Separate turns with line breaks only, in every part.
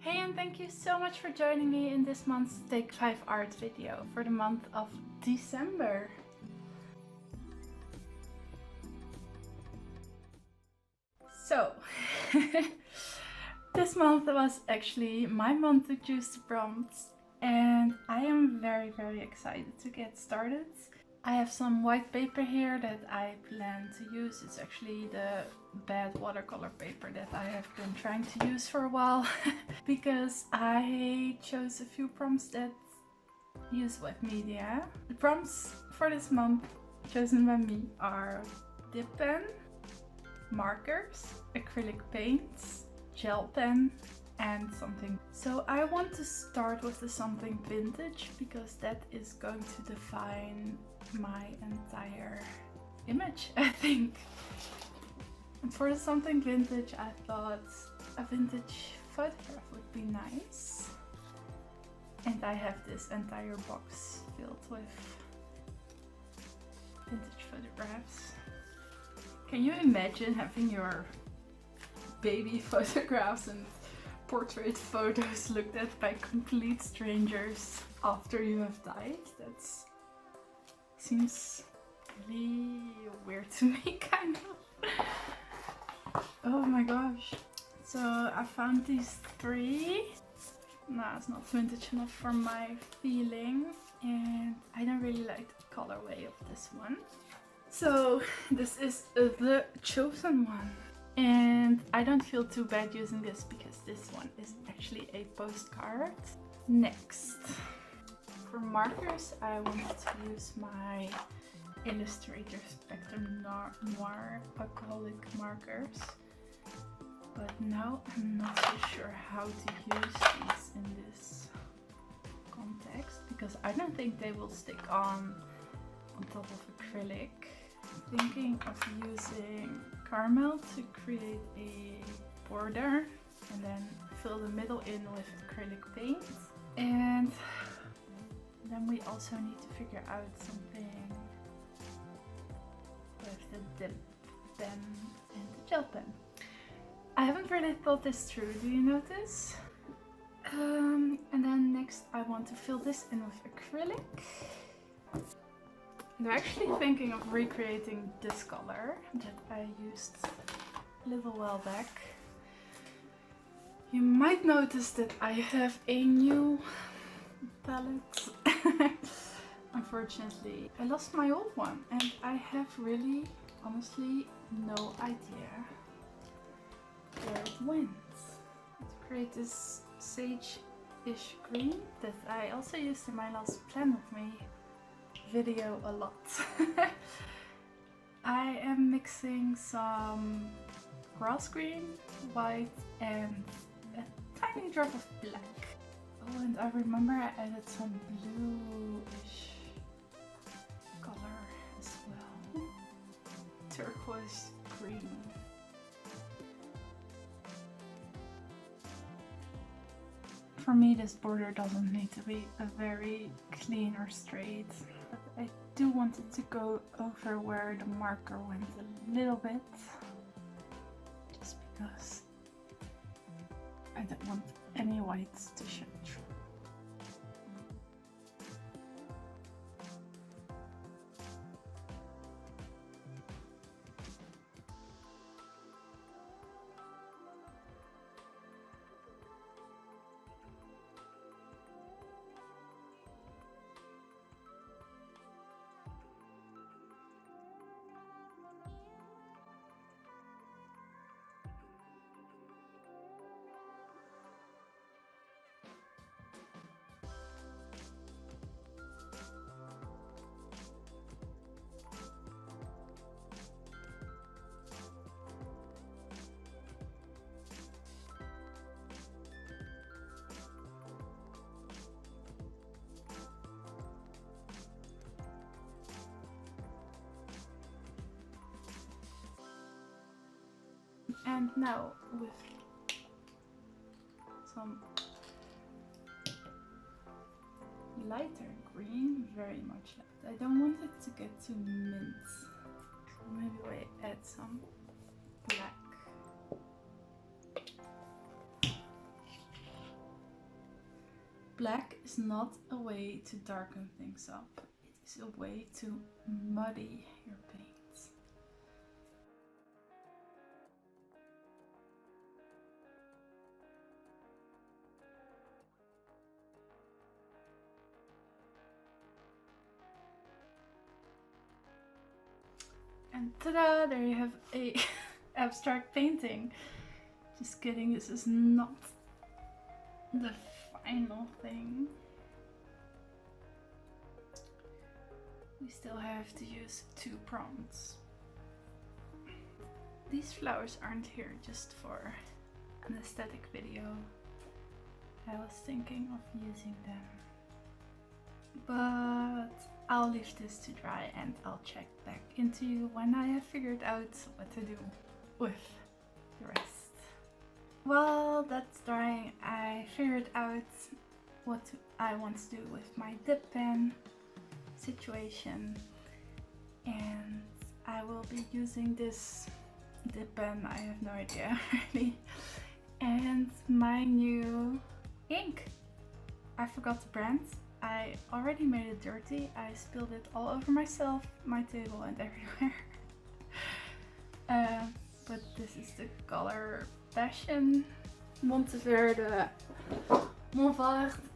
Hey, and thank you so much for joining me in this month's Take 5 art video for the month of December. So, this month was actually my month to choose the prompts, and I am very excited to get started. I have some white paper here that I plan to use. It's actually the bad watercolor paper that I have been trying to use for a while because I chose a few prompts that use wet media. The prompts for this month chosen by me are dip pen, markers, acrylic paints, gel pen, and something. So I want to start with the something vintage because that is going to define my entire image, I think. And for the something vintage, I thought a vintage photograph would be nice. And I have this entire box filled with vintage photographs. Can you imagine having your baby photographs and portrait photos looked at by complete strangers after you have died? That seems really weird to me, kind of. Oh my gosh. So I found these three. No, it's not vintage enough for my feeling, and I don't really like the colorway of this one. So this is the chosen one. And I don't feel too bad using this because this one is actually a postcard. Next, for markers, I wanted to use my Illustrator Spectrum Noir acrylic markers. But now I'm not so sure how to use these in this context because I don't think they will stick on top of acrylic. I'm thinking of using caramel to create a border and then fill the middle in with acrylic paint. And then we also need to figure out something with the dip pen and the gel pen. I haven't really thought this through, do you notice? And then next I want to fill this in with acrylic. And I'm actually thinking of recreating this color that I used a little while back. You might notice that I have a new palette. Unfortunately, I lost my old one and I have really, honestly, no idea where it went. To create this sage-ish green that I also used in my last Plan With Me video a lot. I am mixing some grass green, white, and a tiny drop of black. Oh, and I remember I added some bluish color as well. Turquoise green. For me, this border doesn't need to be a very clean or straight, but I do want it to go over where the marker went a little bit, just because I don't want any whites to show through. And now with some lighter green, very much light. I don't want it to get too mint. So maybe we add some black. Black is not a way to darken things up. It is a way to muddy your paints. And ta-da! There you have a abstract painting. Just kidding, this is not the final thing. We still have to use 2 prompts. These flowers aren't here just for an aesthetic video. I was thinking of using them. But I'll leave this to dry and I'll check back into you when I have figured out what to do with the rest. While that's drying, I figured out what I want to do with my dip pen situation, and I will be using this dip pen, I have no idea really, and my new ink. I forgot the brand. I already made it dirty. I spilled it all over myself, my table and everywhere. But this is the color Passion Monteverde Monteverde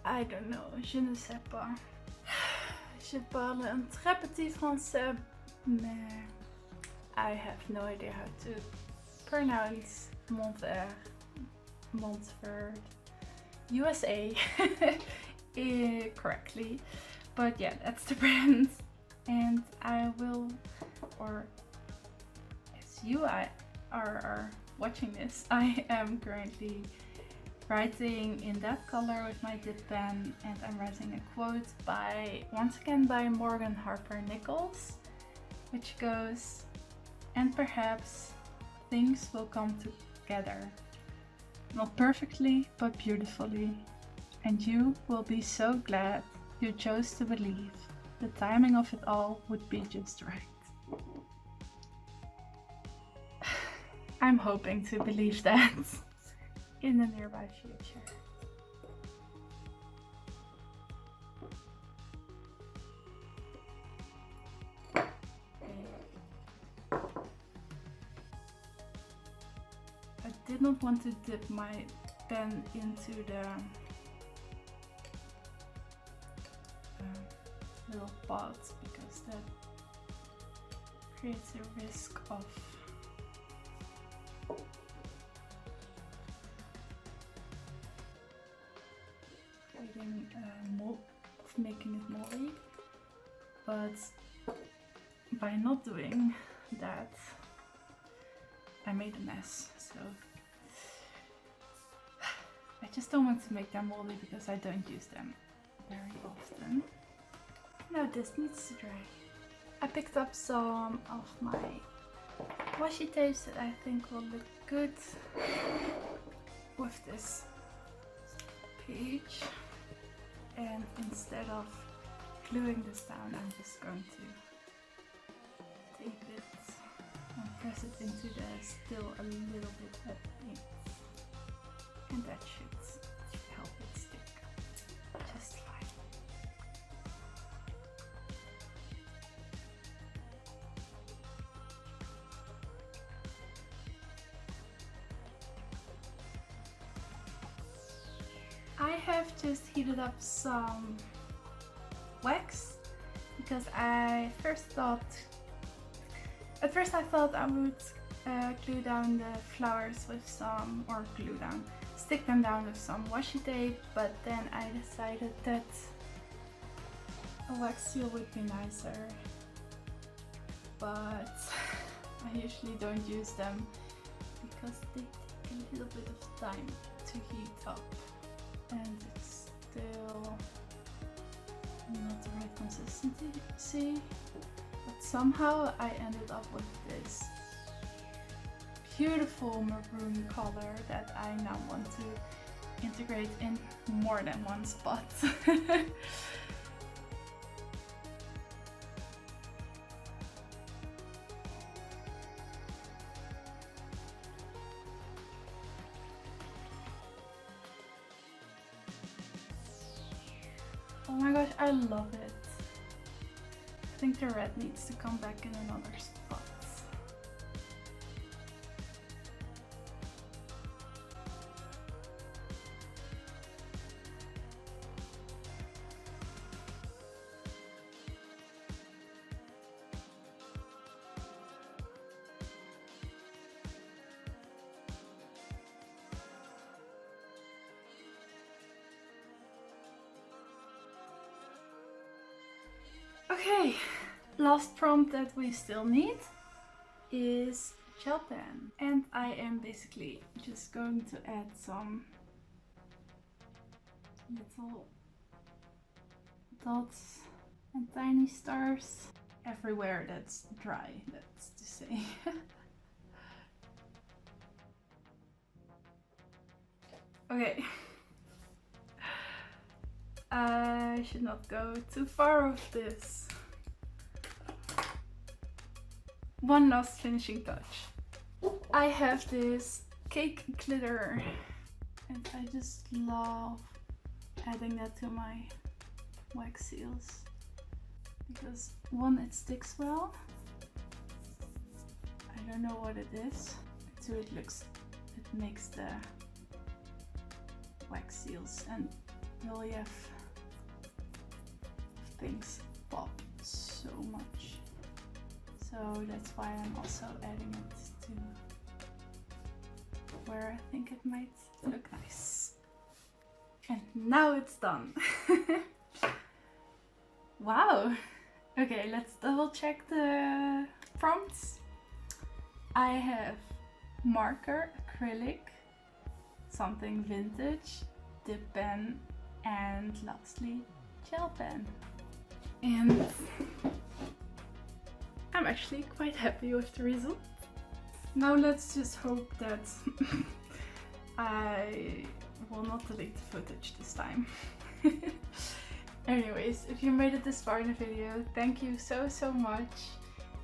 I don't know, je ne sais pas. Je parle un très petit français, mais I have no idea how to pronounce Monteverde, USA correctly. But yeah, that's the brand. And I will, or as you are watching this, I am currently writing in that color with my dip pen, and I'm writing a quote once again by Morgan Harper Nichols, which goes, "And perhaps things will come together, not perfectly but beautifully, and you will be so glad you chose to believe the timing of it all would be just right." I'm hoping to believe that in the nearby future. I did not want to dip my pen into the little pots because that creates a risk of making it moldy, but by not doing that I made a mess, so I just don't want to make them moldy because I don't use them very often. Now this needs to dry. I picked up some of my washi tapes that I think will look good with this page, and instead of gluing this down, I'm just going to tape it and press it into the still a little bit wet paint, and that should help it stick just fine. I have just heated up some wax because at first I thought I would glue down the flowers with some, or stick them down with some washi tape, but then I decided that a wax seal would be nicer, but I usually don't use them because they take a little bit of time to heat up. And it's still not the right consistency, but somehow I ended up with this beautiful maroon color that I now want to integrate in more than one spot. my gosh, I love it. I think the red needs to come back in another spot. Okay, last prompt that we still need is gel pen, and I am basically just going to add some little dots and tiny stars everywhere that's dry, that's to say. Okay. I should not go too far with this. One last finishing touch. I have this cake glitter and I just love adding that to my wax seals because one, it sticks well. I don't know what it is. Two, it makes the wax seals and relief things pop so much. So that's why I'm also adding it to where I think it might look nice. And now it's done. Wow. Okay, let's double check the prompts. I have marker, acrylic, something vintage, dip pen, and lastly gel pen. And I'm actually quite happy with the result. Now let's just hope that I will not delete the footage this time. Anyways, if you made it this far in the video, thank you so much,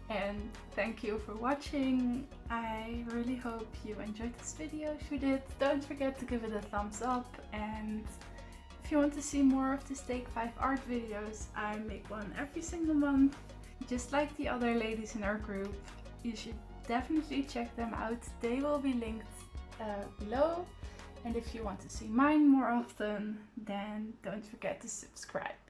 and thank you for watching. I really hope you enjoyed this video. If you did, don't forget to give it a thumbs up, and if you want to see more of the Take 5 art videos, I make one every single month. Just like the other ladies in our group, you should definitely check them out. They will be linked below. And if you want to see mine more often, then don't forget to subscribe.